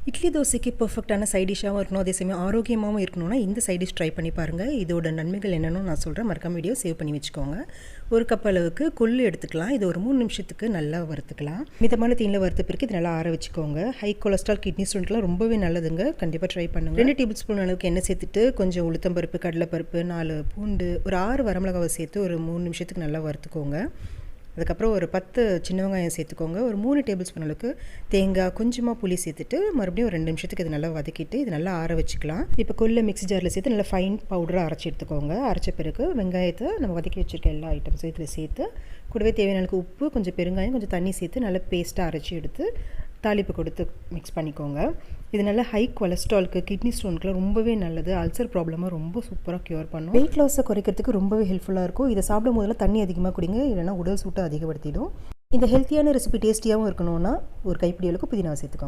இட்லி தோசைக்கு பெர்ஃபெக்டான சைட் டிஷ்ஷாகவும் இருக்கணும், அதே சமயம் ஆரோக்கியமாகவும் இருக்கணும்னா இந்த சைட் டிஷ் ட்ரை பண்ணி பாருங்கள். இதோட நன்மைகள் என்னென்னு நான் சொல்கிறேன். மறக்காம வீடியோ சேவ் பண்ணி வச்சுக்கோங்க. ஒரு கப் அளவுக்கு கொள்ளு எடுத்துக்கலாம். இது ஒரு 3 நிமிஷத்துக்கு நல்லா வறுத்துக்கலாம். மிதமான தீனில் வறுத்த பிறகு இது நல்லா ஆற வச்சுக்கோங்க. ஹை கொலஸ்ட்ரால் கிட்னி ஸ்டோனுக்குலாம் ரொம்பவே நல்லதுங்க. கண்டிப்பாக ட்ரை பண்ணுங்கள். 2 டேபிள் ஸ்பூன் அளவுக்கு எண்ணெய் சேர்த்துட்டு கொஞ்சம் உளுத்தம்பருப்பு, கடலைப்பருப்பு, 4 பூண்டு, ஒரு 6 வரமிளகாவை சேர்த்து ஒரு 3 நிமிஷத்துக்கு நல்லா வறுத்துக்கோங்க. அதுக்கப்புறம் ஒரு 10 சின்ன வெங்காயம் சேர்த்துக்கோங்க. ஒரு 3 டேபிள் ஸ்பூன் அளவுக்கு தேங்காய், கொஞ்சமாக புளி சேர்த்துட்டு மறுபடியும் ஒரு 2 நிமிஷத்துக்கு இது நல்லா வதக்கிட்டு இது நல்லா ஆற வச்சுக்கலாம். இப்போ கொல்லை மிக்ஸி ஜாரில் சேர்த்து நல்லா ஃபைன் பவுடராக அரைச்சி எடுத்துக்கோங்க. அரைச்ச பிறகு வெங்காயத்தை நம்ம வதக்கி வச்சுருக்க எல்லா ஐட்டம்ஸும் இதில் சேர்த்து கூடவே தேவையான அளவுக்கு உப்பு, கொஞ்சம் பெருங்காயம், கொஞ்சம் தண்ணி சேர்த்து நல்லா பேஸ்ட்டாக அரைச்சி எடுத்து தாளிப்பு கொடுத்து மிக்ஸ் பண்ணிக்கோங்க. இது நல்ல ஹை கொலஸ்ட்ரால்க்கு, கிட்னி ஸ்டோனுக்குலாம் ரொம்பவே நல்லது. அல்சர் ப்ராப்ளமாக ரொம்ப சூப்பராக க்யூர் பண்ணும். வெயிட் லாஸை குறைக்கிறதுக்கு ரொம்பவே ஹெல்ப்ஃபுல்லாக இருக்கும். இதை சாப்பிடும் போதெல்லாம் தண்ணி அதிகமாக குடிங்க, இல்லைனா உடல் சூட்டை அதிகப்படுத்திடும். இந்த ஹெல்த்தியான ரெசிபி டேஸ்டியாகவும் இருக்கணும்னா ஒரு கைப்பிடி அளவுக்கு புதினாவை சேர்த்துக்கோங்க.